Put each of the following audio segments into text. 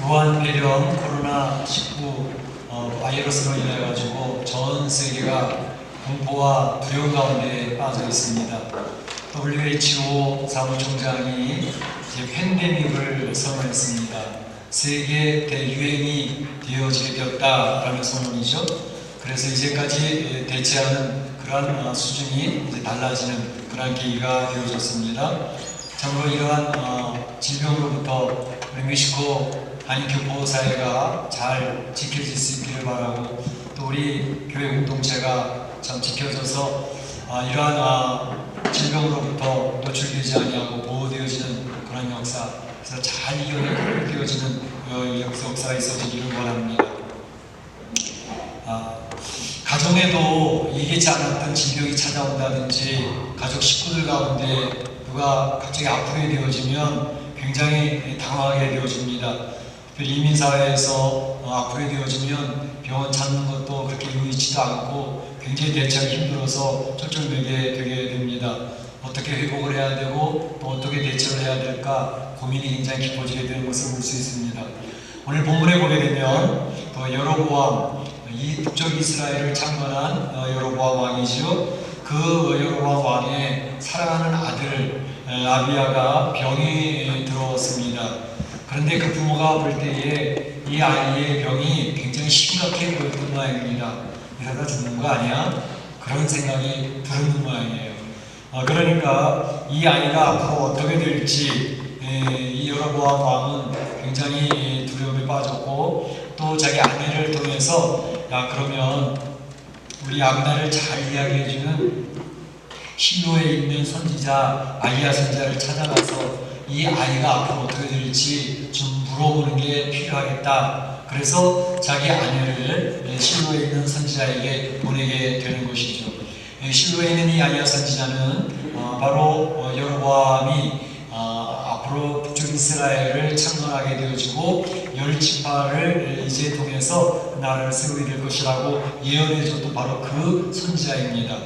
무한폐렴 코로나19 바이러스로 인해 가지고 전 세계가 공포와 두려움 가운데 빠져 있습니다. WHO 사무총장이 팬데믹을 선언했습니다. 세계 대유행이 되어지게 되었다라는 선언이죠. 그래서 이제까지 대체하는 그러한 수준이 이제 달라지는 그러한 계기가 되어졌습니다. 참으로 이러한 질병으로부터 우리 멕시코 한인교포 사회가 잘 지켜질 수 있기를 바라고, 또 우리 교회 공동체가 참 지켜져서 이러한 질병으로부터 노출되지 아니하고 보호되어지는 그런 역사, 그래서 잘 이어되어지는 역사가 있어지기를 원합니다. 가정에도 예기치 않았던 질병이 찾아온다든지 가족 식구들 가운데 누가 갑자기 아프게 되어지면 굉장히 당황하게 되어집니다. 이민사회에서 아프게 되어지면 병원 찾는 것도 그렇게 의치도 않고 굉장히 대처하기 힘들어서 쩔쩔매게 되게 됩니다. 어떻게 회복을 해야 되고 또 어떻게 대처를 해야 될까 고민이 굉장히 깊어지게 되는 것을 볼 수 있습니다. 오늘 본문에 보게 되면 여로보암, 이 북쪽 이스라엘을 창건한 여로보암 왕이죠. 그 여로보암 왕의 사랑하는 아들 아비야가 병이 들어왔습니다. 그런데 그 부모가 볼 때에 이 아이의 병이 굉장히 심각해 보였던 모양입니다. 이러다 죽는 거 아니야? 그런 생각이 드는 모양이에요. 그러니까 이 아이가 앞으로 어떻게 될지 이 여로보암 왕은 굉장히 두려움에 빠졌고, 또 자기 아내를 통해서 그러면 우리 아브나를 잘 이야기해주는 실로에 있는 선지자 아이야 선지자를 찾아가서 이 아이가 앞으로 어떻게 될지 좀 물어보는 게 필요하겠다. 그래서 자기 아내를 실로에 있는 선지자에게 보내게 되는 것이죠. 실로에 있는 이 아이야 선지자는 바로 여로보암이 앞으로 북쪽 이스라엘을 창건하게 되어지고 10지파를 이제 통해서 나라를 세우게 될 것이라고 예언해줬던 바로 그 선지자입니다.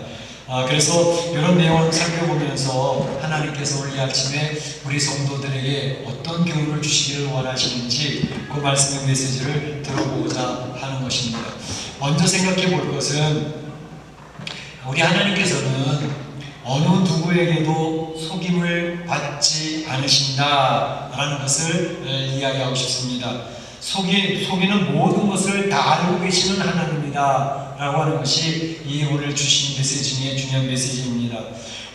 그래서 이런 내용을 살펴보면서 하나님께서 오늘 이 아침에 우리 성도들에게 어떤 교훈을 주시기를 원하시는지 그 말씀의 메시지를 들어보고자 하는 것입니다. 먼저 생각해 볼 것은, 우리 하나님께서는 어느 누구에게도 속임을 받지 않으신다라는 것을 이야기하고 싶습니다. 속이는 모든 것을 다 알고 계시는 하나님이다 라고 하는 것이 이 오늘 주신 메시지 중에 중요한 메시지입니다.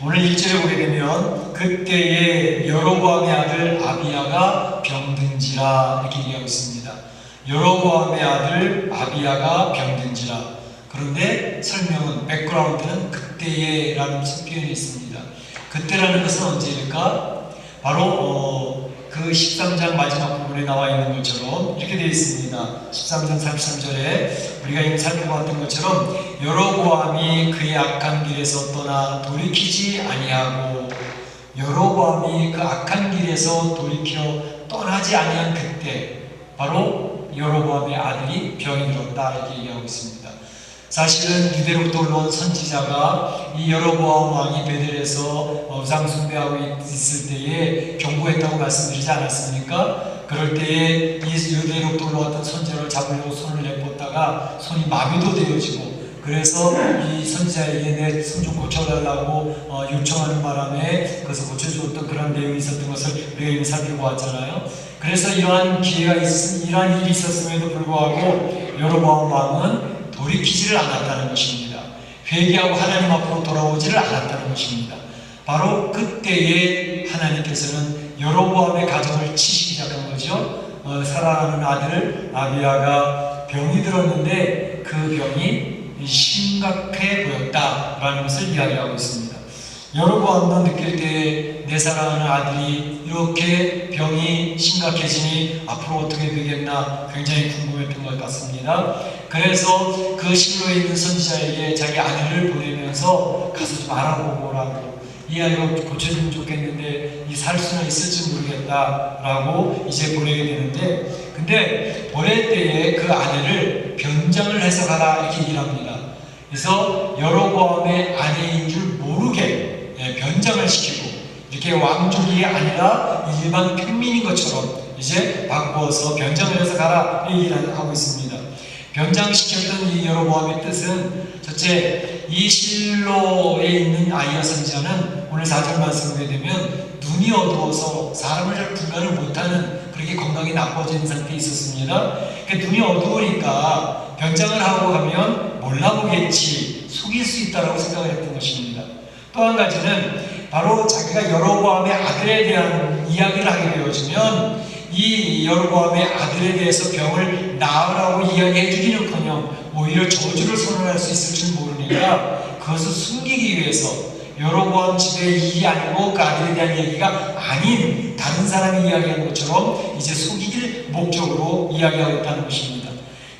오늘 1절에 보게 되면 그때의 여로보암의 아들 아비야가 병든지라 이렇게 얘기하고 있습니다. 여로보암의 아들 아비야가 병든지라. 그런데 설명은, 백그라운드는 그때에 라는 표현이 있습니다. 그때라는 것은 언제일까? 바로 그 13장 마지막 부분에 나와 있는 것처럼 이렇게 되어 있습니다. 13장 33절에 우리가 이미 살펴봤던 것처럼 여로보암이 그의 악한 길에서 떠나 돌이키지 아니하고, 여로보암이 그 악한 길에서 돌이켜 떠나지 아니한 그때 바로 여로보암의 아들이 병이 들었다 이렇게 얘기하고 있습니다. 사실은 유대로부터 올라온 선지자가 이 여로보암 왕이 베델에서 우상 숭배하고 있을 때에 경고했다고 말씀드리지 않았습니까? 그럴 때에 이 유대로부터 올라왔던 선지자를 잡으려고 손을 내뻗다가 손이 마비도 되어지고, 그래서 이 선지자에게 내 손 좀 고쳐달라고 요청하는 바람에 그것을 고쳐주었던 그런 내용이 있었던 것을 우리가 이미 살펴보았잖아요. 그래서 이러한 이러한 일이 있었음에도 불구하고 여로보암 왕은 돌이키지를 않았다는 것입니다. 회개하고 하나님 앞으로 돌아오지를 않았다는 것입니다. 바로 그때에 하나님께서는 여로보암의 가정을 치시기 시작한 거죠. 사랑하는 아들 아비야가 병이 들었는데 그 병이 심각해 보였다라는 것을 이야기하고 있습니다. 여로보암도 느낄 때 내 사랑하는 아들이 이렇게 병이 심각해지니 앞으로 어떻게 되겠나 굉장히 궁금했던 것 같습니다. 그래서 그 실로에 있는 선지자에게 자기 아내를 보내면서 가서 좀 알아보고 오라고, 이 아이가 고쳐주면 좋겠는데 이 살 수는 있을지 모르겠다라고 이제 보내게 되는데, 근데 보낼 때에 그 아내를 변장을 해서 가라 이렇게 얘기를 합니다. 그래서 여로보암의 아내인 줄 모르게 변장을 시키고, 이렇게 왕족이 아니라 일반 평민인 것처럼 이제 바꾸어서 변장을 해서 가라 얘기를 하고 있습니다. 변장시켰던 이 여로보암의 뜻은 첫째, 이 실로에 있는 아이야 선지자는 오늘 4절 말씀을 보게 되면 눈이 어두워서 사람을 잘 분간을 못하는 그렇게 건강이 나빠진 상태에 있었습니다. 그러니까 눈이 어두우니까 변장을 하고 가면 몰라보겠지, 속일 수 있다고 생각을 했던 것입니다. 또 한 가지는 바로 자기가 여로보암의 아들에 대한 이야기를 하게 되어지면 이 여로보암의 아들에 대해서 병을 나으라고 이야기해 주기는커녕 오히려 저주를 선언할 수 있을 줄 모르니까 그것을 숨기기 위해서 여로보암 집의 일이 아니고 그 아들에 대한 얘기가 아닌 다른 사람이 이야기한 것처럼 이제 속이길 목적으로 이야기하고 있다는 것입니다.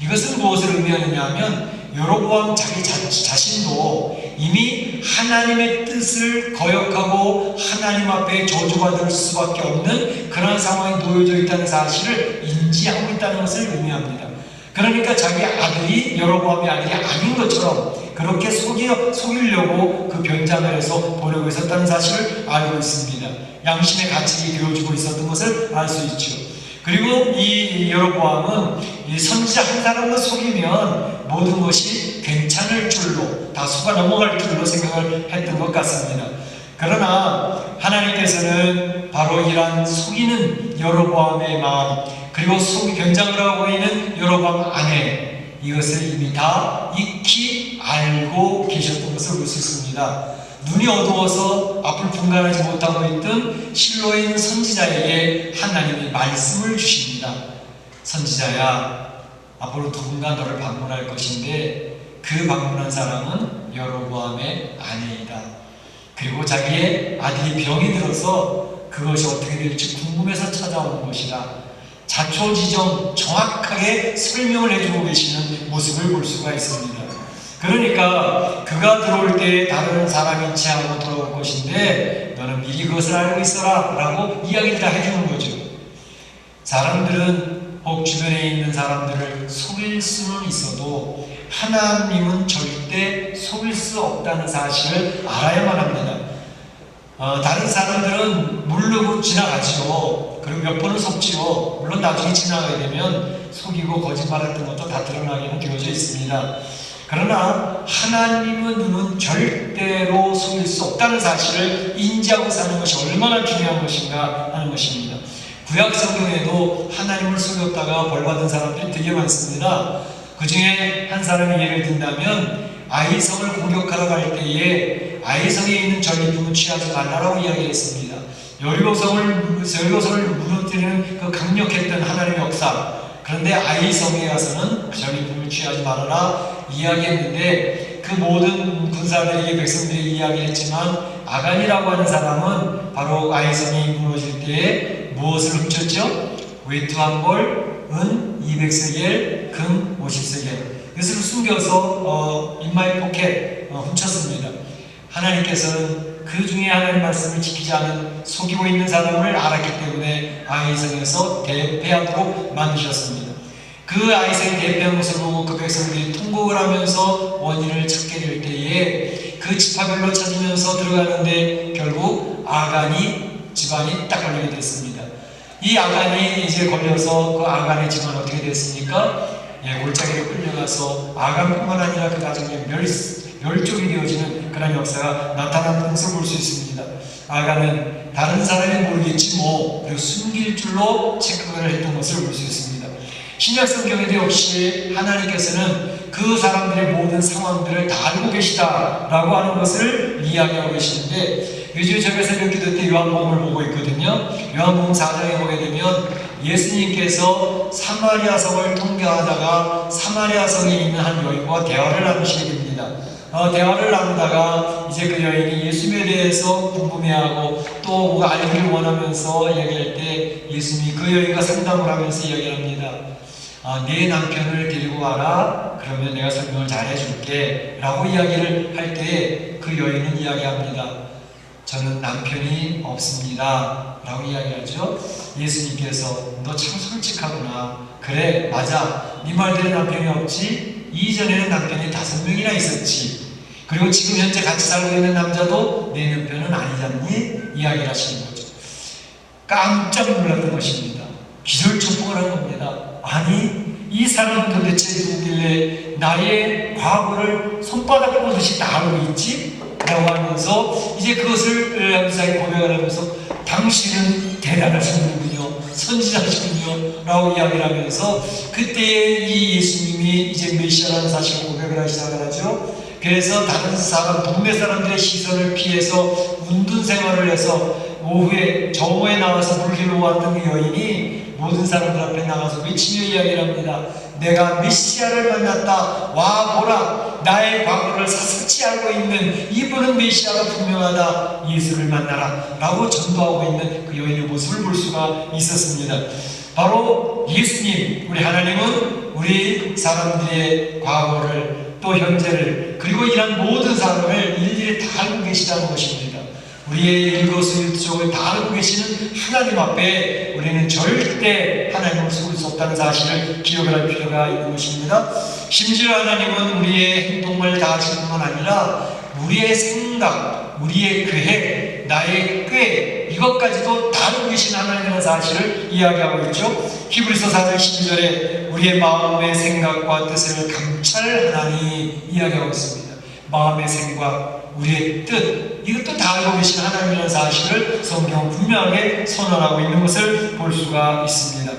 이것은 무엇을 의미하느냐 하면 여로보암 자기 자신도 이미 하나님의 뜻을 거역하고 하나님 앞에 저주받을 수밖에 없는 그런 상황에 놓여져 있다는 사실을 인지하고 있다는 것을 의미합니다. 그러니까 자기 아들이 여로보암의 아들이 아닌 것처럼 그렇게 속이려고 그 변장을 해서 보내고 있었다는 사실을 알고 있습니다. 양심의 가책이 되어주고 있었던 것을 알 수 있죠. 그리고 이 여로보암은 이 선지자 한 사람만 속이면 모든 것이 괜찮을 줄로, 다 속아 넘어갈 줄로 생각을 했던 것 같습니다. 그러나 하나님께서는 바로 이러한 속이는 여로보암의 마음, 그리고 변장을 하고 있는 여로보암 아내, 이것을 이미 다 익히 알고 계셨던 것을 볼 수 있습니다. 눈이 어두워서 앞을 분간하지 못하고 있던 실로에 있는 선지자에게 하나님이 말씀을 주십니다. 선지자야, 앞으로 누군가 너를 방문할 것인데 그 방문한 사람은 여로보암의 아내이다. 그리고 자기의 아들이 병이 들어서 그것이 어떻게 될지 궁금해서 찾아오는 것이다. 자초지종 정확하게 설명을 해주고 계시는 모습을 볼 수가 있습니다. 그러니까 그가 들어올 때 다른 사람이 취하고 돌아올 것인데 너는 미리 그것을 알고 있어라 라고 이야기를 다 해주는 거죠. 사람들은 혹 주변에 있는 사람들을 속일 수는 있어도 하나님은 절대 속일 수 없다는 사실을 알아야만 합니다. 다른 사람들은 모르고 지나가지요. 그리고 몇 번은 속지요. 물론 나중에 지나가게 되면 속이고 거짓말했던 것도 다 드러나게는 되어져 있습니다. 그러나 하나님은 눈은 절대로 속일 수 없다는 사실을 인지하고 사는 것이 얼마나 중요한 것인가 하는 것입니다. 구약 성경에도 하나님을 속였다가 벌받은 사람들이 되게 많습니다. 그 중에 한 사람의 예를 든다면 아이성을 공격하러 갈 때에 아이성에 있는 전리품을 취하지 말라라고 이야기했습니다. 여리고성을 무너뜨리는 그 강력했던 하나님의 역사, 그런데 아이성에 가서는 전리품을 취하지 말아라 이야기했는데 그 모든 군사들에게 백성들이 이야기했지만 아간이라고 하는 사람은 바로 아이성이 무너질 때에 무엇을 훔쳤죠? 외투 한 벌, 은 200세겔, 금 50세겔, 이것을 숨겨서 인마이 포켓 훔쳤습니다. 하나님께서는 그 중에 하나님 말씀을 지키지 않은 속이고 있는 사람을 알았기 때문에 아이성에서 대패하도록 만드셨습니다. 그 아이성이 대패한 것을 보고 그 백성들이 통곡을 하면서 원인을 찾게 될 때에 그 지파별로 찾으면서 들어가는데 결국 아간이 집안이 딱 걸리게 됐습니다. 이 아간이 이제 걸려서 그 아간의 집안 어떻게 됐습니까? 골짜기로 끌려가서 아간뿐만 아니라 그 가정에 멸종이 되어지는 그런 역사가 나타나는 것을 볼 수 있습니다. 아간은 다른 사람이 모르겠지 그리고 숨길 줄로 착각을 했던 것을 볼 수 있습니다. 신약 성경에도 역시 하나님께서는 그 사람들의 모든 상황들을 다 알고 계시다라고 하는 것을 이야기하고 계시는데, 요즘 저희가 새벽 기도 때 요한복음을 보고 있거든요. 요한복음 4장에 보게 되면 예수님께서 사마리아 성을 통과하다가 사마리아 성에 있는 한 여인과 대화를 나누시게 됩니다. 대화를 나누다가 이제 그 여인이 예수님에 대해서 궁금해하고 또 뭔가 알기를 원하면서 이야기할 때 예수님이 그 여인과 상담을 하면서 이야기합니다. 내 남편을 데리고 와라. 그러면 내가 설명을 잘 해줄게 라고 이야기를 할 때 그 여인은 이야기합니다. 저는 남편이 없습니다 라고 이야기하죠. 예수님께서 너 참 솔직하구나. 그래, 맞아. 네 말대로 남편이 없지. 이전에는 남편이 5명이나 있었지. 그리고 지금 현재 같이 살고 있는 남자도 내 남편은 아니잖니? 이야기를 하시는 거죠. 깜짝 놀랐던 것입니다. 기절초풍을 한 겁니다. 아니, 이 사람은 도대체 누구길래 나의 과거를 손바닥 보듯이 다 알고 있지? 라고 하면서 이제 그것을 무사히 고백을 하면서 당신은 대단하신 분이군요, 선지자시군요 라고 이야기를 하면서 그때에 이 예수님이 이제 메시아라는 사실을 고백을 하기 시작을 하죠. 그래서 다른 사람, 동네 사람들의 시선을 피해서 운둔 생활을 해서 오후에 정오에 나와서 물길로 왔던 그 여인이 모든 사람들 앞에 나가서 외치며 이야기를 합니다. 내가 메시아를 만났다. 와 보라, 나의 과거를 샅샅이 알고 있는 이분은 메시아가 분명하다. 예수를 만나라 라고 전도하고 있는 그 여인의 모습을 볼 수가 있었습니다. 바로 예수님, 우리 하나님은 우리 사람들의 과거를 또 현재를 그리고 이런 모든 사람을 일일이 다 알고 계시다는 것입니다. 우리의 일거수일투족을 다 알고 계시는 하나님 앞에 우리는 절대 하나님을 속을 수 없다는 사실을 기억을 할 필요가 있는 것입니다. 심지어 하나님은 우리의 행동을 다 아실 뿐만 아니라 우리의 생각, 우리의 계획, 나의 꾀 이것까지도 다 알고 계신 하나님이라는 사실을 이야기하고 있죠. 히브리서 4장 12절에 우리의 마음의 생각과 뜻을 감찰하나니 이야기하고 있습니다. 마음의 생각, 우리의 뜻 이것도 다 알고 계신 하나님이라는 사실을 성경은 분명하게 선언하고 있는 것을 볼 수가 있습니다.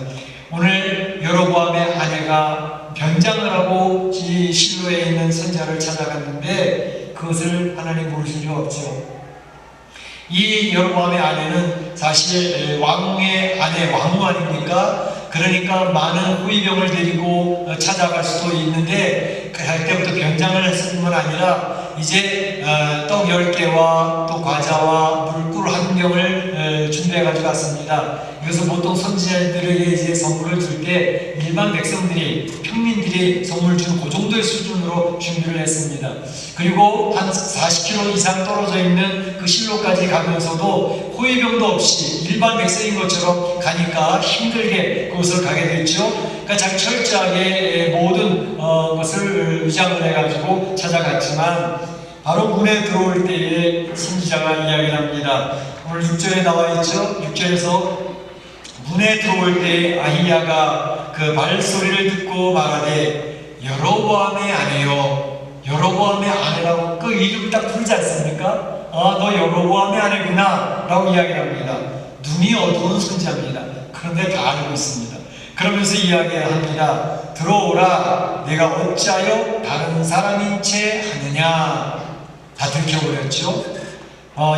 오늘 여로보암의 아내가 변장을 하고 실로에 있는 선자를 찾아갔는데 그것을 하나님 모르실 리 없죠. 이 여로보암의 아내는 사실 왕의 아내, 왕후 아닙니까? 그러니까 많은 호위병을 데리고 찾아갈 수도 있는데 할 때부터 변장을 했을 뿐만 아니라 이제 떡 10개와 또 과자와 물꿀 1병을 준비해 가지고 갔습니다. 이것은 보통 선지자들에게 이제 선물을 줄 때 일반 백성들이, 평민들이 선물 주는 그 정도의 수준으로 준비를 했습니다. 그리고 한 40km 이상 떨어져 있는 그 실로까지 가면서도 호위병도 없이 일반 백성인 것처럼 가니까 힘들게 그곳을 가게 됐죠. 그러니까 자기 철저하게 모든 것을 위장을 해가지고 찾아갔지만 바로 문에 들어올 때에 선지자가 이야기를 합니다. 오늘 6절에 나와 있죠. 6절에서 문에 들어올 때 아히야가 그 발소리를 듣고 말하되 여로보암의 아내요. 여로보암의 아내라고 그 이름 딱 부르지 않습니까? 아, 너 여로보암의 아내구나 라고 이야기를 합니다. 눈이 어두운 선지자입니다. 그런데 다 알고 있습니다. 그러면서 이야기를 합니다. 들어오라. 내가 어찌하여 다른 사람인 채 하느냐. 다 들켜버렸죠.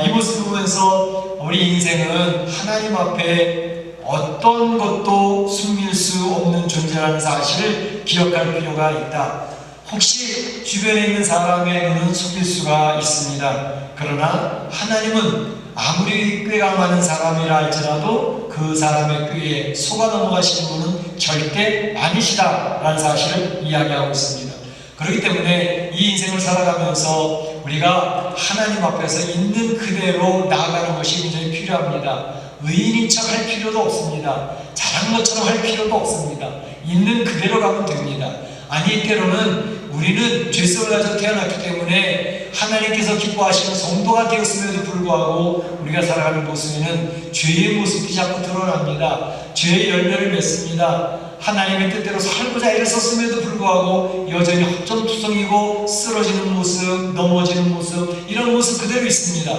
이 모습을 보면서 우리 인생은 하나님 앞에 어떤 것도 숨길 수 없는 존재라는 사실을 기억할 필요가 있다. 혹시 주변에 있는 사람의 눈은 속일 수가 있습니다. 그러나 하나님은 아무리 꾀가 많은 사람이라 할지라도 그 사람의 꾀에 속아 넘어가시는 분은 절대 아니시다 라는 사실을 이야기하고 있습니다. 그렇기 때문에 이 인생을 살아가면서 우리가 하나님 앞에서 있는 그대로 나아가는 것이 굉장히 필요합니다. 의인인 척 할 필요도 없습니다. 잘한 것처럼 할 필요도 없습니다. 있는 그대로 가면 됩니다. 아니 때로는 우리는 죄성을 가지고 태어났기 때문에 하나님께서 기뻐하시는 성도가 되었음에도 불구하고 우리가 살아가는 모습에는 죄의 모습이 자꾸 드러납니다. 죄의 열매를 맺습니다. 하나님의 뜻대로 살고자 애를 썼음에도 불구하고 여전히 헛전투성이고 쓰러지는 모습, 넘어지는 모습 이런 모습 그대로 있습니다.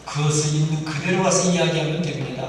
그것을 있는 그대로 와서 이야기하면 됩니다.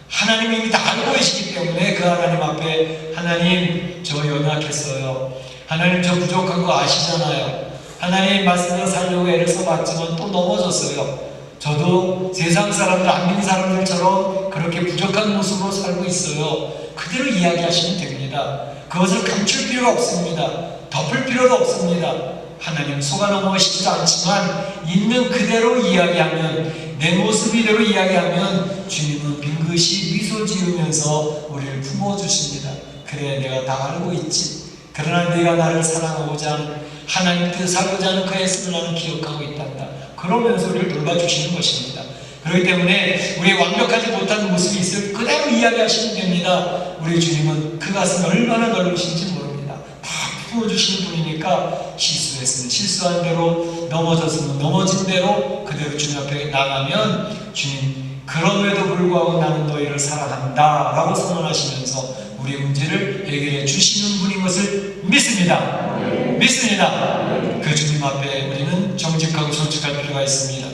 하나님이 이미 다 알고 계시기 때문에 그 하나님 앞에 하나님 저 연약했어요. 하나님 저 부족한 거 아시잖아요. 하나님 말씀대로 살려고 애를 써봤지만 또 넘어졌어요. 저도 세상 사람들, 안 믿는 사람들처럼 그렇게 부족한 모습으로 살고 있어요. 그대로 이야기하시면 됩니다. 그것을 감출 필요가 없습니다. 덮을 필요도 없습니다. 하나님 속아 넘어가시지도 않지만 있는 그대로 이야기하면, 내 모습 이대로 이야기하면 주님은 빙긋이 미소 지으면서 우리를 품어주십니다. 그래, 내가 다 알고 있지. 그러나 네가 나를 사랑하고자 하는, 하나님 뜻을 살고자 하는 그 애씀을 나는 기억하고 있단다. 그러면서 우리를 돌봐주시는 것입니다. 그렇기 때문에 우리의 완벽하지 못한 모습이 있을 그대로 이야기하시면 됩니다. 우리 주님은 그 가슴이 얼마나 넓으신지 모릅니다. 다 품어주시는 분이니까 실수했으면 실수한 대로, 넘어졌으면 넘어진 대로 그대로 주님 앞에 나가면 주님 그럼에도 불구하고 나는 너희를 사랑한다 라고 선언하시면서 우리의 문제를 해결해 주시는 분인 것을 믿습니다. 믿습니다. 그 주님 앞에 우리는 정직하고 솔직할 필요가 있습니다.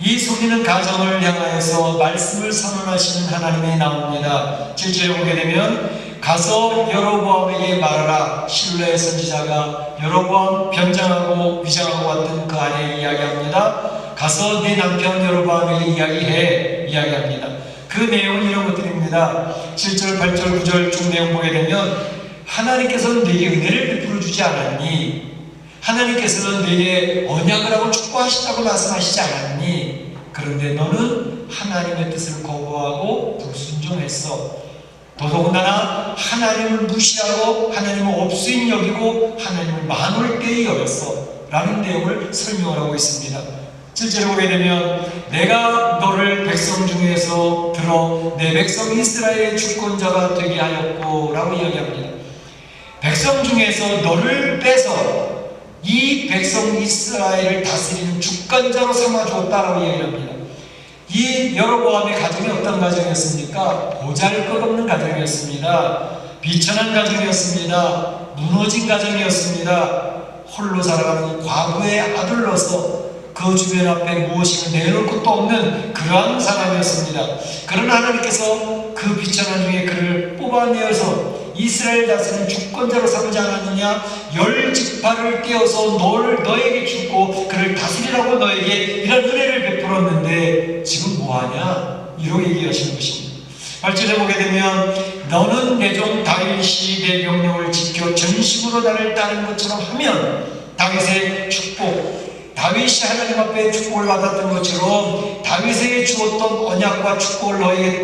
이 소리는 가정을 향하여서 말씀을 선언하시는 하나님이 나옵니다. 7절에 보게 되면 가서 여로보암에게 말하라. 실로의 선지자가 여로보암 변장하고 위장하고 왔던 그 아내에 이야기합니다. 가서 네 남편 여로보암에게 이야기합니다. 그 내용은 이런 것들입니다. 7절, 8절, 9절 중 내용 보게 되면 하나님께서는 네게 은혜를 베풀어 주지 않았니? 하나님께서는 네게 언약을 하고 축복하신다고 말씀하시지 않았니? 그런데 너는 하나님의 뜻을 거부하고 불순종했어. 더더군다나 하나님을 무시하고 하나님을 없수인 여기고 하나님을 만홀되이 여겼어 라는 내용을 설명을 하고 있습니다. 7절에 보게 되면 내가 너를 백성 중에서 들어 내 백성 이스라엘의 주권자가 되게 하였고 라고 이야기합니다. 백성 중에서 너를 빼서 이 백성 이스라엘을 다스리는 주권자로 삼아주었다라고 이야기합니다. 이 여로보암의 가정이 어떤 가정이었습니까? 보잘것없는 가정이었습니다. 비천한 가정이었습니다. 무너진 가정이었습니다. 홀로 살아가는 과부의 아들로서 그 주변 앞에 무엇이고 내놓을 것도 없는 그러한 사람이었습니다. 그러나 하나님께서 그 비천한 중에 그를 뽑아내어서 이스라엘 다스리는 주권자로 삼지 않았느냐? 10지파를 떼어서 너에게 주고 그를 다스리라고 너에게 이런 은혜를 베풀었는데 지금 뭐하냐? 이러고 얘기하시는 것입니다. 8절에 보게 되면 너는 내 종 다윗이 내 명령을 지켜 전심으로 나를 따르는 것처럼 하면 다윗의 축복, 다윗이 하나님 앞에 축복을 받았던 것처럼 다윗에게 주었던 언약과 축복을 너에게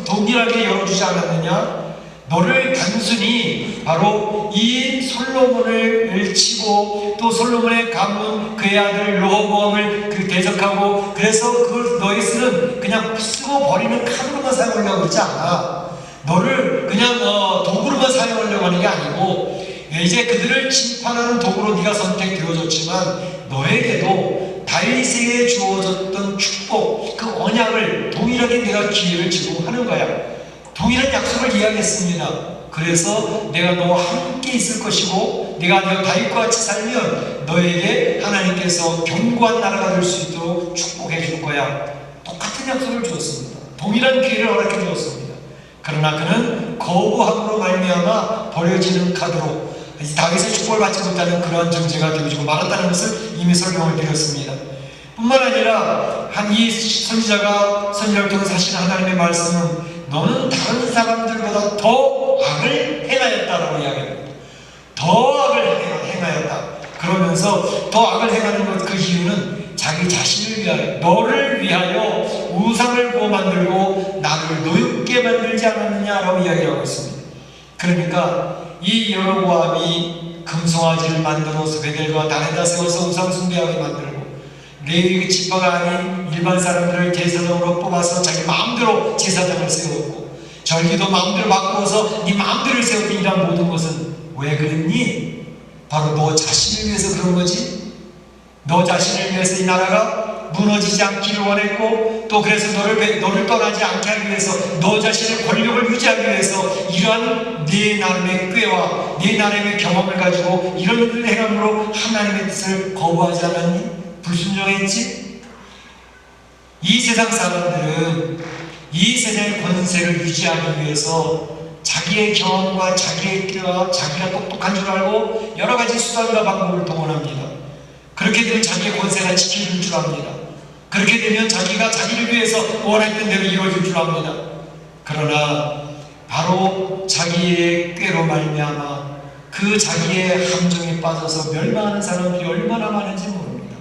동일하게 열어주지 않았느냐? 너를 단순히 바로 이 솔로몬을 치고 또 솔로몬의 가문 그의 아들 르호보암을 대적하고 그래서 그 너희 쓰는 그냥 쓰고 버리는 카드로만 사용하려고 그러지 않아. 너를 그냥 도구로만 사용하려고 하는 게 아니고 이제 그들을 심판하는 도구로 네가 선택되어졌지만 너에게도 다윗에게 주어졌던 축복 그 언약을 동일하게 내가 기회를 제공하는 거야. 동일한 약속을 이야기했습니다. 그래서 내가 너와 함께 있을 것이고 네가 다윗과 같이 살면 너에게 하나님께서 견고한 나라가 될 수 있도록 축복해 줄 거야. 똑같은 약속을 주었습니다. 동일한 기회를 허락해 주었습니다. 그러나 그는 거부함으로 말미암아 버려지는 카드로 다윗의 축복을 받지 못하는 그러한 존재가 되어지고 말았다는 것을 이미 설명을 드렸습니다. 뿐만 아니라 이 선지자를 통해 사실 하나님의 말씀은 너는 다른 사람들보다 더 악을 행하였다라고 이야기합니다. 더 악을 행하였다. 그러면서 더 악을 행하는 것 그 이유는 자기 자신을 위하여 너를 위하여 우상을 부어 만들고 나를 노엽게 만들지 않았느냐라고 이야기하고 있습니다. 그러니까 이 여로보암이 금송아지를 만들어서 베델과 단에다 세워서 우상 숭배하게 만들고 레위 지파가 아닌 일반 사람들을 제사장으로 뽑아서 자기 마음대로 제사장을 세웠고 절기도 마음대로 바꾸어서 네 마음대로 세웠던 이런 모든 것은 왜 그랬니? 바로 너 자신을 위해서 그런 거지. 너 자신을 위해서 이 나라가 무너지지 않기를 원했고 또 그래서 너를 떠나지 않게 하기 위해서 너 자신의 권력을 유지하기 위해서 이러한 네 나름의 꾀와 네 나름의 경험을 가지고 이런 일을 행함으로 하나님의 뜻을 거부하지 않았니? 불순종했지? 이 세상 사람들은 이 세상의 권세를 유지하기 위해서 자기의 경험과 자기의 꾀와 자기가 똑똑한 줄 알고 여러 가지 수단과 방법을 동원합니다. 그렇게 되면 자기의 권세가 지켜질 줄 압니다. 그렇게 되면 자기가 자기를 위해서 원했던 대로 이루어질 줄 압니다. 그러나 바로 자기의 꾀로 말미암아 그 자기의 함정에 빠져서 멸망하는 사람들이 얼마나 많은지 모릅니다.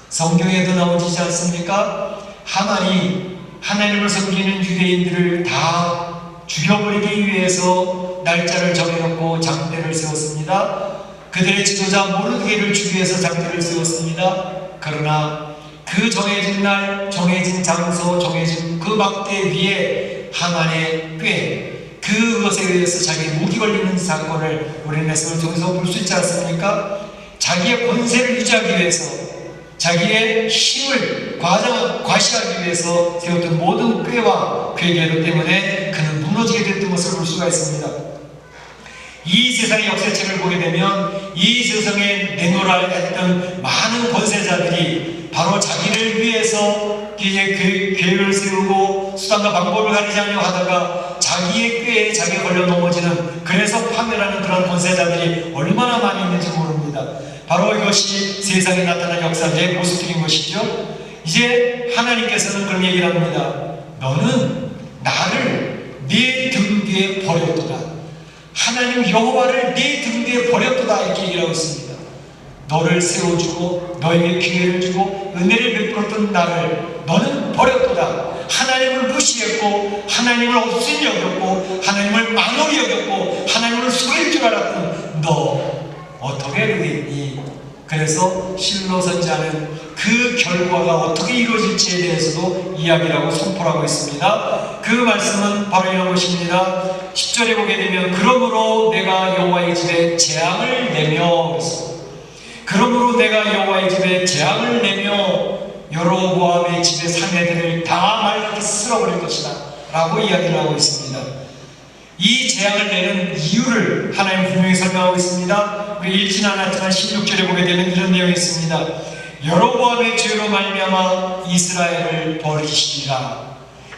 성경에도 나오지 않습니까? 하만이 하나님을 섬기는 유대인들을 다 죽여버리기 위해서 날짜를 정해놓고 장대를 세웠습니다. 그들의 지도자 모르드게를 주기 위해서 장대를 세웠습니다. 그러나 그 정해진 날, 정해진 장소, 정해진 그 막대 위에 하만의 꾀, 그것에 의해서 자기 목이 걸리는 사건을 우리는 말씀을 통해서 볼 수 있지 않습니까? 자기의 권세를 유지하기 위해서 자기의 힘을 과시하기 위해서 세웠던 모든 꾀와 괴계로 때문에 그는 무너지게 됐던 것을 볼 수가 있습니다. 이 세상의 역사책을 보게 되면 이 세상에 내놓으라 했던 많은 권세자들이 바로 자기를 위해서 계획을 세우고 수단과 방법을 가리지 않으려 하다가 자기의 꾀에 자기가 걸려 넘어지는, 그래서 파멸하는 그런 권세자들이 얼마나 많이 있는지 모릅니다. 바로 이것이 세상에 나타난 역사의 모습들인 것이죠. 이제 하나님께서는 그런 얘기를 합니다. 너는 나를 네 등 뒤에 버렸도다. 하나님 여호와를 네 등 뒤에 버렸도다, 이렇게 얘기하고 있습니다. 너를 세워주고 너에게 기회를 주고 은혜를 베풀었던 나를 너는 버렸도다. 하나님을 무시했고 하나님을 없이 여겼고 하나님을 만홀히 여겼고 하나님을 속일 줄 알았던 너 어떻게 되겠니? 그래서 실로 선지자는 그 결과가 어떻게 이루어질지에 대해서도 이야기를 하고 선포를 하고 있습니다. 그 말씀은 바로 이런 것입니다. 10절에 보게 되면 그러므로 내가 여호와의 집에 재앙을 내며, 그러므로 내가 여호와의 집에 재앙을 내며 여로보암의 집의 사내들을 다 말갛게 쓸어버릴 것이다 라고 이야기를 하고 있습니다. 이 재앙을 내는 이유를 하나님 분명히 설명하고 있습니다. 우리 읽지는 않았지만 16절에 보게 되면 이런 내용이 있습니다. 여로보암의 죄로 말미암아 이스라엘을 버리시리라.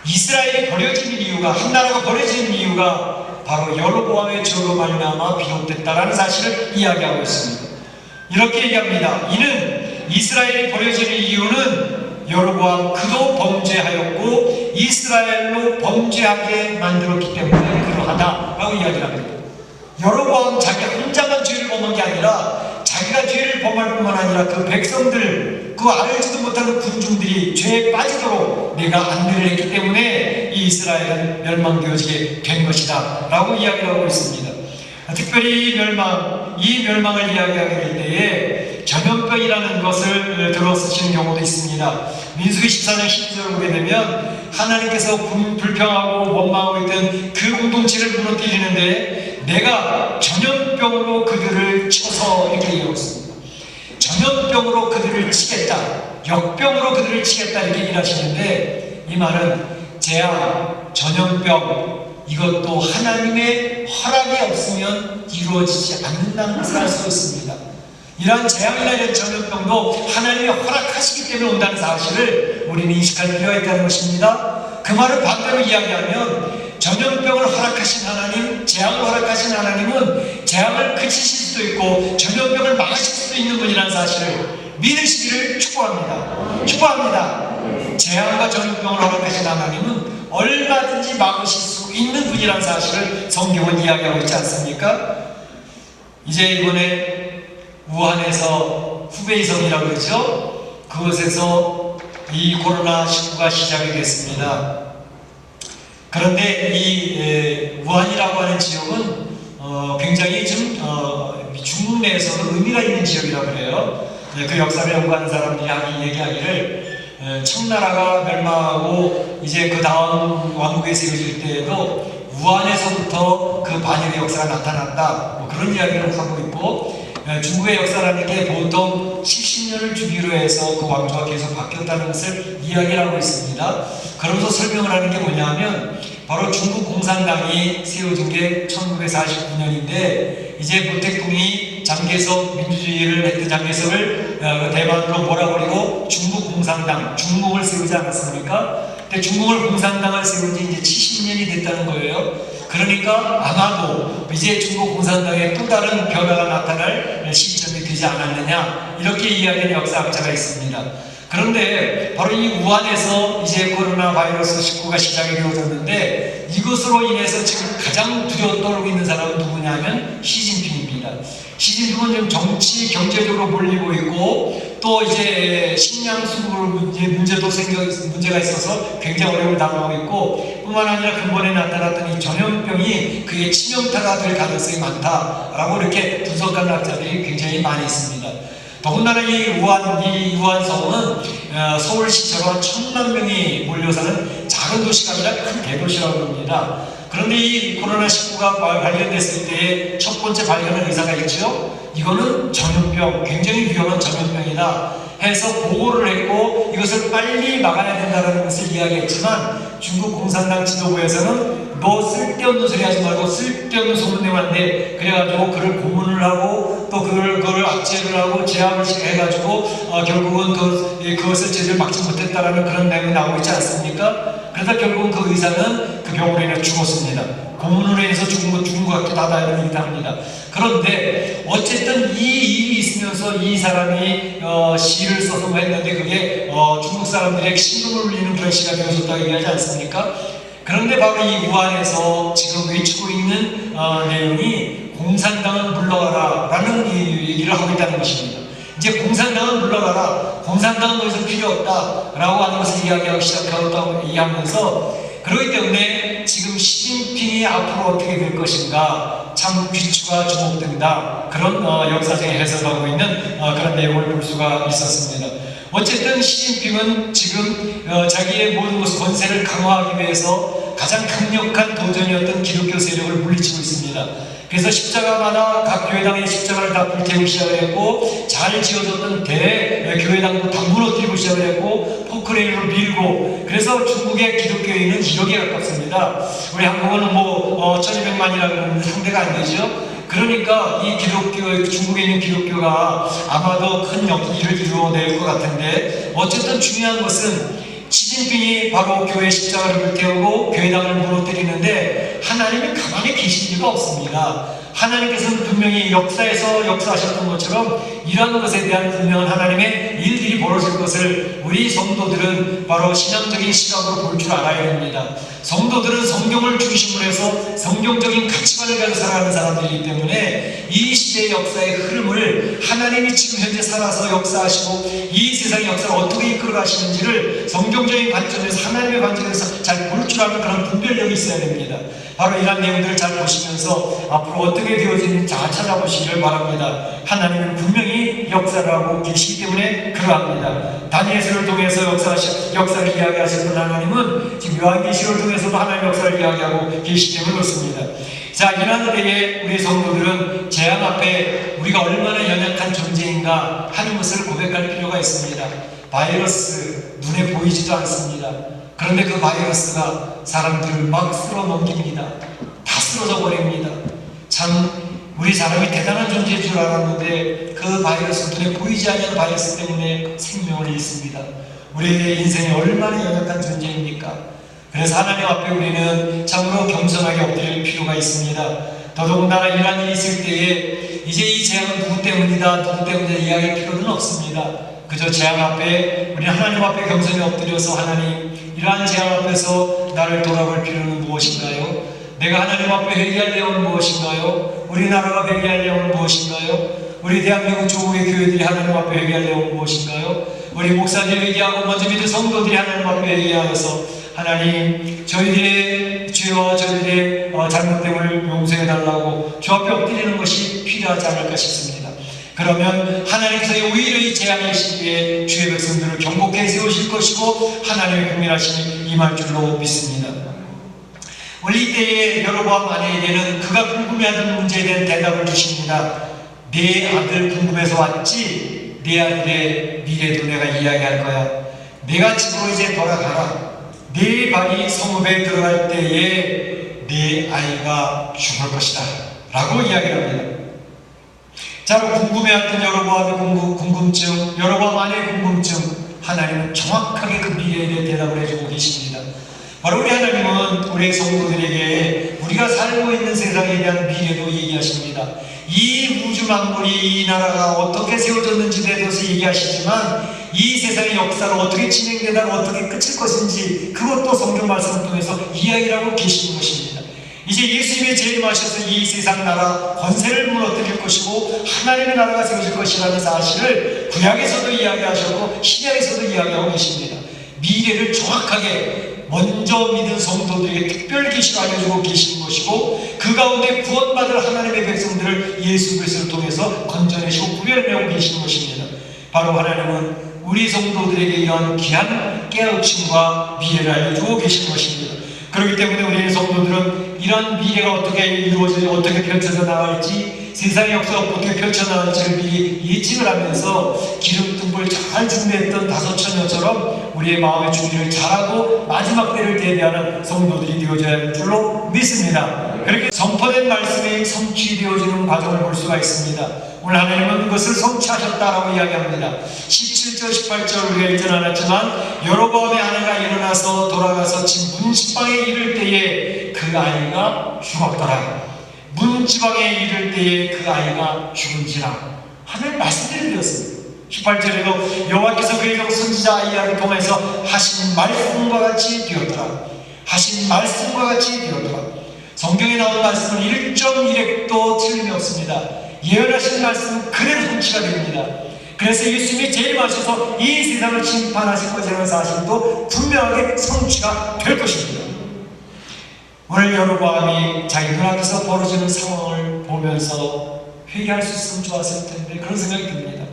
이스라엘이 버려지는 이유가, 한 나라가 버려지는 이유가 바로 여로보암의 죄로 말미암아 비롯됐다라는 사실을 이야기하고 있습니다. 이렇게 얘기합니다. 이는 이스라엘이 버려지는 이유는 여로보암 그도 범죄하였고 이스라엘로 범죄하게 만들었기 때문에 그러하다라고 이야기를 합니다. 여로보암 자기 혼자만 죄를 범한 게 아니라 자기가 죄를 범할 뿐만 아니라 그 백성들, 그 알지도 못하는 군중들이 죄에 빠지도록 내가 안내를 했기 때문에 이 이스라엘은 멸망되어지게 된 것이다 라고 이야기를 하고 있습니다. 특별히 이 멸망을 이야기하게 될 때에 전염병이라는 것을 들어 쓰시는 경우도 있습니다. 민수기 14장 12절을 보게 되면 하나님께서 불평하고 원망하고 있던 그 공동체를 무너뜨리는데 내가 전염병으로 그들을 쳐서, 이렇게 얘기하고 있습니다. 전염병으로 그들을 치겠다, 역병으로 그들을 치겠다, 이렇게 일하시는데 이 말은 재앙, 전염병, 이것도 하나님의 허락이 없으면 이루어지지 않는다는 것을 알 수 있습니다. 이러한 재앙이나 이런 전염병도 하나님이 허락하시기 때문에 온다는 사실을 우리는 인식할 필요가 있다는 것입니다. 그 말을 반대로 이야기하면 전염병을 허락하신 하나님, 재앙을 허락하신 하나님은 재앙을 그치실 수도 있고 전염병을 막으실 수도 있는 분이라는 사실을 믿으시기를 축복합니다. 재앙과 전염병을 허락하신 하나님은 얼마든지 막으실 수 있는 분이라는 사실을 성경은 이야기하고 있지 않습니까? 이제 이번에 우한에서 후베이성이라고 그러죠? 그곳에서 이 코로나19가 시작이 됐습니다. 그런데 이 우한이라고 하는 지역은 굉장히 좀 중국 내에서는 의미가 있는 지역이라고 그래요. 그 역사를 연구하는 사람들이 얘기하기를 청나라가 멸망하고 이제 그 다음 왕국이 세워질 때에도 우한에서부터 그 반역의 역사가 나타난다, 뭐 그런 이야기를 하고 있고, 중국의 역사라는 게 보통 70년을 주기로 해서 그 왕조가 계속 바뀌었다는 것을 이야기를 하고 있습니다. 그러면서 설명을 하는 게 뭐냐면 바로 중국 공산당이 세워진 게 1949년인데 이제 모택동이 장개석 민주주의를 했던 장개석을 대만으로 몰아버리고 중국 공산당, 중공을 세우지 않았습니까? 근데 중공을 공산당을 세운 지 이제 70년이 됐다는 거예요. 그러니까 아마도 이제 중국 공산당에 또 다른 변화가 나타날 시점이 되지 않았느냐, 이렇게 이야기하는 역사학자가 있습니다. 그런데 바로 이 우한에서 이제 코로나 바이러스 19가 시작이 되어졌는데 이것으로 인해서 지금 가장 두려워 떨고 있는 사람은 누구냐면 시진핑입니다. 시진핑은 좀 정치, 경제적으로 몰리고 있고 또 이제 식량 수급 문제가 있어서 굉장히 어려움을 당하고 있고, 뿐만 아니라 근본에 나타났던 이 전염병이 그의 치명타가 될 가능성이 많다라고 이렇게 분석하는 학자들이 굉장히 많이 있습니다. 더군다나 이 우한성은 서울시처럼 1000만 명이 몰려 사는 작은 도시가 아니라 큰 대도시라고 합니다. 그런데 이 코로나19가 발견됐을 때의 첫 번째 발견한 의사가 있죠. 이거는 전염병, 굉장히 위험한 전염병이다. 해서 보고를 했고 이것을 빨리 막아야 된다는 것을 이야기했지만 중국 공산당 지도부에서는 너 쓸데없는 소리 하지 말고 쓸데없는 소문 내면 안 돼. 그래가지고 그를 고문을 하고 또 그걸 압제를 하고 제압을 해가지고 결국은 그것을 제대로 막지 못했다라는 그런 내용이 나오고 있지 않습니까? 그러다 결국은 그 의사는 그 병으로 인해 죽었습니다. 고문으로 인해서 죽은 것 같기도 하다 이런 얘기도 합니다. 그런데 어쨌든 이 일이 있으면서 이 사람이 시를 써서 했는데 그게 중국 사람들의 신금을 울리는 그런 시가 되어졌다고 얘기하지 않습니까? 그런데 바로 이 우한에서 지금 외치고 있는 내용이 공산당은 물러가라 라는 얘기를 하고 있다는 것입니다. 이제 공산당은 물러가라, 공산당은 더 이상 필요 없다 라고 하는 것을 이야기하기 시작하고 이해하면서 그렇기 때문에 지금 시진핑이 앞으로 어떻게 될 것인가 참 귀추가 주목된다 그런 역사적인 해석을 하고 있는 그런 내용을 볼 수가 있었습니다. 어쨌든 시진핑은 지금 자기의 모든 것을 권세를 강화하기 위해서 가장 강력한 도전이었던 기독교 세력을 물리치고 있습니다. 그래서 십자가마다 각 교회당의 십자가를 다 불태우기 시작을 했고 잘 지어졌던 대교회당도 다 무너뜨리고 시작을 했고 포크레인으로 밀고 그래서 중국의 기독교인은 1억에 가깝습니다. 우리 한국은 뭐 1200만이라 그러는데 상대가 안 되죠. 그러니까 이 중국에 있는 기독교가 아마도 큰 일을 이루어낼 것 같은데 어쨌든 중요한 것은 시진핑이 바로 교회 십자가를 불태우고 교회당을 무너뜨리는데 하나님이 가만히 계실 리가 없습니다. 하나님께서는 분명히 역사에서 역사하셨던 것처럼 이러한 것에 대한 분명한 하나님의 일들이 벌어질 것을 우리 성도들은 바로 신앙적인 시각으로 볼 줄 알아야 됩니다. 성도들은 성경을 중심으로 해서 성경적인 가치관을 가지고 살아가는 사람들이기 때문에 이 시대의 역사의 흐름을 하나님이 지금 현재 살아서 역사하시고 이 세상의 역사를 어떻게 이끌어 가시는지를 성경적인 관점에서 하나님의 관점에서 잘 볼 줄 아는 그런 분별력이 있어야 됩니다. 바로 이런 내용들을 잘 보시면서 앞으로 어떻게 되어지는지 잘 찾아보시기를 바랍니다. 하나님은 분명히 역사를 하고 계시기 때문에 그러합니다. 다니엘서를 통해서 역사를 이야기하셨던 하나님은 지금 요한계시를 통해서도 하나님의 역사를 이야기하고 계시기 때문에 그렇습니다. 자, 이런 때에 우리 성도들은 재앙 앞에 우리가 얼마나 연약한 존재인가 하는 것을 고백할 필요가 있습니다. 바이러스 눈에 보이지도 않습니다. 그런데 그 바이러스가 사람들을 막 쓸어 넘깁니다. 다 쓰러져 버립니다. 참 우리 사람이 대단한 존재인 줄 알았는데 그 바이러스 눈에 보이지 않는 바이러스 때문에 생명을 잃습니다. 우리의 인생이 얼마나 연약한 존재입니까? 그래서 하나님 앞에 우리는 참으로 겸손하게 엎드릴 필요가 있습니다. 더더군다나 이러한 일이 있을 때에 이제 이 재앙은 누구 때문이다 누구 때문이다 이야기할 필요는 없습니다. 그저 재앙 앞에 우리는 하나님 앞에 겸손히 엎드려서 하나님 이러한 재앙 앞에서 나를 돌아볼 필요는 무엇인가요? 내가 하나님 앞에 회개할 내용은 무엇인가요? 우리나라가 회개할 내용은 무엇인가요? 우리 대한민국 조국의 교회들이 하나님 앞에 회개할 내용은 무엇인가요? 우리 목사님 회개하고 먼저 믿은 성도들이 하나님 앞에 회개하여서 하나님 저희들의 죄와 저희들의 잘못됨을 용서해달라고 주 앞에 엎드리는 것이 필요하지 않을까 싶습니다. 그러면 하나님께서 오히려 이 재앙의 시기에 주의 백성들을 경고케 세우실 것이고 하나님의 국민하심이 임할 줄로 믿습니다. 우리 이때의 여로보암 아내에게는 그가 궁금해하던 문제에 대한 대답을 주십니다. 내 아들 궁금해서 왔지 내 아들의 미래도 내가 이야기할 거야. 내가 집으로 이제 돌아가라. 내 발이 성읍에 들어갈 때에 내 아이가 죽을 것이다 라고 이야기를 합니다. 자, 궁금해했던 여로보암의 궁금증, 여로보암 아내의 궁금증, 하나님은 정확하게 그 미래에 대해 대답을 해주고 계십니다. 바로 우리 하나님은 우리 성도들에게 우리가 살고 있는 세상에 대한 미래도 얘기하십니다. 이 우주 만물이 이 나라가 어떻게 세워졌는지에 대해서 얘기하시지만 이 세상의 역사가 어떻게 진행되다가 어떻게 끝일 것인지 그것도 성경 말씀을 통해서 이야기를 하고 계시는 것입니다. 이제 예수님의 재림하셔서 이 세상 나라 권세를 무너뜨릴 것이고 하나님의 나라가 세워질 것이라는 사실을 구약에서도 이야기하셨고 신약에서도 이야기하고 계십니다. 미래를 정확하게 먼저 믿은 성도들에게 특별 계시로 알려주고 계시는 것이고 그 가운데 구원받을 하나님의 백성들을 예수 그리스도를 통해서 건져내시고 구별해내고 계시는 것입니다. 바로 하나님은 우리 성도들에게 이런 귀한 깨우침과 미래를 알려주고 계시는 것입니다. 그렇기 때문에 우리 성도들은 이런 미래가 어떻게 이루어지고 어떻게 펼쳐져 나갈지 세상의 역사가 어떻게 펼쳐나갈지를 미리 예측을 하면서 기름등불 잘 준비했던 다섯 처녀처럼 우리의 마음의 준비를 잘하고 마지막 때를 대비하는 성도들이 되어져야 할 줄로 믿습니다. 그렇게 선포된 말씀이 성취되어지는 과정을 볼 수가 있습니다. 오늘 하나님은 그것을 성취하셨다라고 이야기합니다. 17절 18절 우리가 읽지 않았지만 여로보암의 아내가 일어나서 돌아가서 집 문지방에 이를 때에 그 아이가 죽었더라. 문지방에 이를 때에 그 아이가 죽은지라. 하나님 말씀을 드렸습니다. 18절에도 여호와께서 그의 종 선지자 아이야를 통해서 하신 말씀과 같이 되었더라. 하신 말씀과 같이 되었더라. 성경에 나온 말씀은 1.1핵도 틀림이 없습니다. 예언하신 말씀은 그대로 성취가 됩니다. 그래서 예수님이 재림하셔서 이 세상을 심판하실 것이라는 사실도 분명하게 성취가 될 것입니다. 오늘 여로보암이 자기 눈앞에서 벌어지는 상황을 보면서 회개할 수 있으면 좋았을 텐데 그런 생각이 듭니다.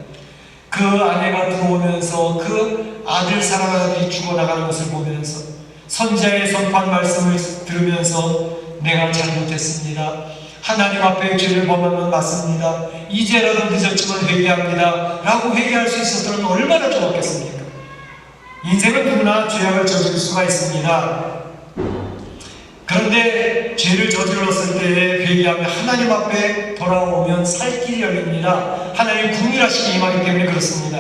그 아내가 들어오면서 그 아들 사랑하는 아들이 죽어나가는 것을 보면서 선지자의 선포한 말씀을 들으면서 내가 잘못했습니다. 하나님 앞에 죄를 범한 건 맞습니다. 이제라도 늦었지만 회개합니다. 라고 회개할 수 있었다면 얼마나 좋았겠습니까? 인생은 누구나 죄악을 저지를 수가 있습니다. 그런데 죄를 저질렀을 때에 회개하며 하나님 앞에 돌아오면 살 길이 열립니다. 하나님 궁일하시기 임하기 때문에 그렇습니다.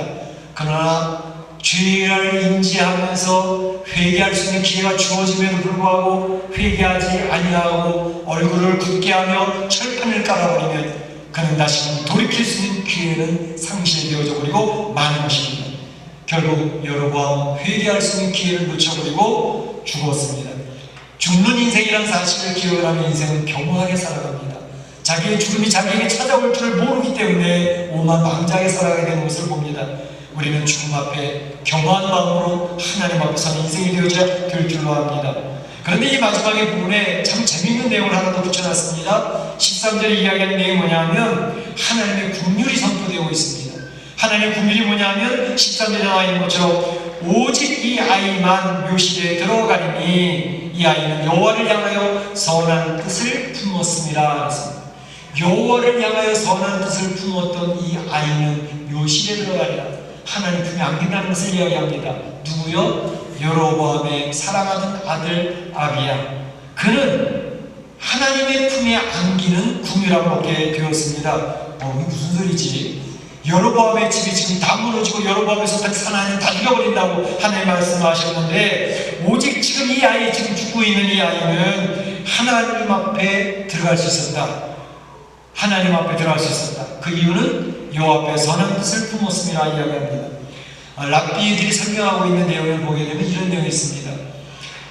그러나 죄를 인지하면서 회개할 수 있는 기회가 주어짐에도 불구하고 회개하지 아니하고 얼굴을 굳게 하며 철판을 깔아버리면 그는 다시금 돌이킬 수 있는 기회는 상실되어져 버리고 마는 것입니다. 결국 여로보암은 회개할 수 있는 기회를 놓쳐버리고 죽었습니다. 죽는 인생이란 사실을 기억을 하면 인생은 겸허하게 살아갑니다. 자기의 죽음이 자기에게 찾아올 줄 모르기 때문에 오만 망자하게 살아가게 되는 것을 봅니다. 우리는 죽음 앞에 겸허한 마음으로 하나님 앞에 서는 인생이 되어져야 될 줄로 압니다. 그런데 이 마지막의 부분에 참 재미있는 내용을 하나 더 붙여놨습니다. 13절에 이야기하는 내용이 뭐냐면 하나님의 긍휼이 선포되고 있습니다. 하나님의 긍휼이 뭐냐면 13절에 나와 있는 것처럼 오직 이 아이만 묘실에 들어가리니 이 아이는 여호와를 향하여 선한 뜻을 품었습니다. 여호와를 향하여 선한 뜻을 품었던 이 아이는 묘실에 들어가리라. 하나님 품에 안긴다는 것을 이야기합니다. 누구요? 여로보암의 사랑하는 아들 아비야. 그는 하나님의 품에 안기는 긍휼함을 얻게 되었습니다. 이게 무슨 소리지? 여로보암의 집이 지금 다 무너지고 여로보암의 속한 하나님 다 죽여버린다고 하나님 말씀하셨는데 오직 지금 이 아이 지금 죽고 있는 이 아이는 하나님 앞에 들어갈 수 있었다. 하나님 앞에 들어갈 수 있었다. 그 이유는 여호와 앞에 선한 뜻을 품었음이라 이야기합니다. 랍비들이 설명하고 있는 내용을 보게 되면 이런 내용이 있습니다.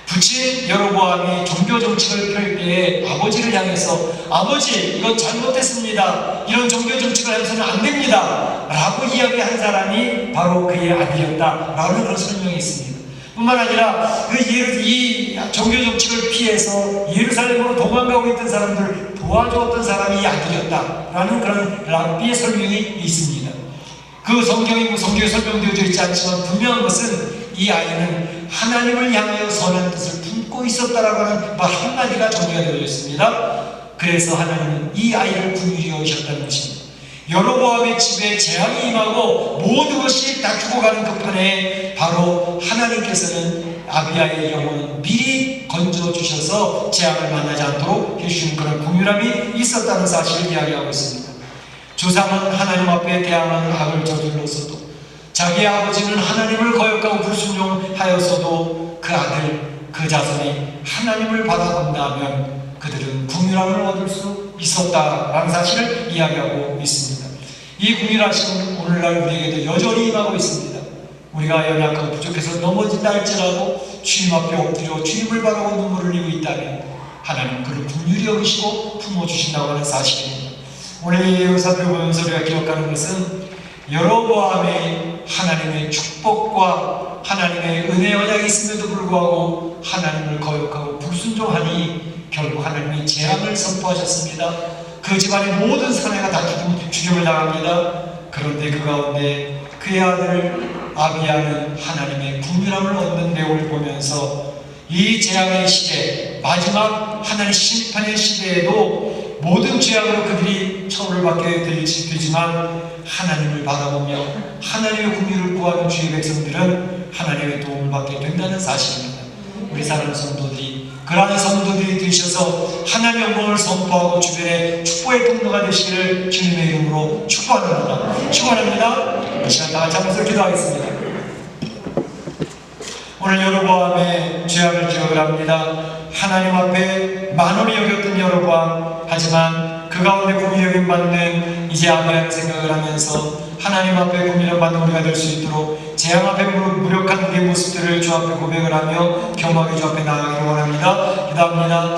부친 여로보암이 종교 정책을 펼 때에 아버지를 향해서 아버지 이건 잘못했습니다. 이런 종교 정책을 해서는 안 됩니다. 라고 이야기한 사람이 바로 그의 아들이었다. 라는 그런 설명이 있습니다. 뿐만 아니라 이 종교 정책을 피해서 예루살렘으로 도망가고 있던 사람들을 도와주었던 사람이 이 아들이었다. 라는 그런 랍비의 설명이 있습니다. 그 성경에 설명되어져 있지 않지만 분명한 것은 이 아이는 하나님을 향하여 선한 뜻을 품고 있었다라고 하는 말 한마디가 정리가 되어 있습니다. 그래서 하나님은 이 아이를 긍휼히 여기셨다는 것입니다. 여로보암의 집에 재앙이 임하고 모든 것이 다 죽어가는 급판에 바로 하나님께서는 아비야의 영혼을 미리 건져주셔서 재앙을 만나지 않도록 해주시는 그런 긍휼함이 있었다는 사실을 이야기하고 있습니다. 조상은 하나님 앞에 대항하는 악을 저질렀어도 자기의 아버지는 하나님을 거역하고 불순종하였어도 그 아들, 그 자손이 하나님을 바라본다면 그들은 긍휼함을 얻을 수 있었다라는 사실을 이야기하고 있습니다. 이 긍휼하심은 오늘날 우리에게도 여전히 임하고 있습니다. 우리가 연약하고 부족해서 넘어진다 할지라도 주님 앞에 엎드려 주님을 바라고 눈물을 흘리고 있다면 하나님 그를 긍휼히 여기시고 품어주신다고 하는 사실입니다. 오늘 이 예언사를 보면서 우리가 기억하는 것은 여로보암의 하나님의 축복과 하나님의 은혜 언약이 있음에도 불구하고 하나님을 거역하고 불순종하니 결국 하나님이 재앙을 선포하셨습니다. 그 집안의 모든 사내가 다 죽임을 당합니다. 그런데 그 가운데 그의 아들 아비야는 하나님의 긍휼함을 얻는 내용을 보면서 이 재앙의 시대, 마지막 하나님 심판의 시대에도 모든 죄악으로 그들이 처벌을 받게 되지만 하나님을 바라보며 하나님의 긍휼을 구하는 주의 백성들은 하나님의 도움을 받게 된다는 사실입니다. 우리 사랑하는 성도들이 그러한 성도들이 되셔서 하나님의 영광을 선포하고 주변에 축복의 통로가 되시기를 주님의 이름으로 축원합니다. 이 시간 다 같이 한번 기도하겠습니다. 오늘 여로보암의 죄악을 기억을 합니다. 하나님 앞에 만원이 여겼던 여로보암, 하지만 그 가운데 긍휼히 여김 받는 이제 아비라는 생각을 하면서 하나님 앞에 긍휼을 받는 우리가 될 수 있도록 재앙 앞에 무력한 우리의 모습들을 주 앞에 고백을 하며 겸하게 주 앞에 나아가기를 원합니다. 기도합니다.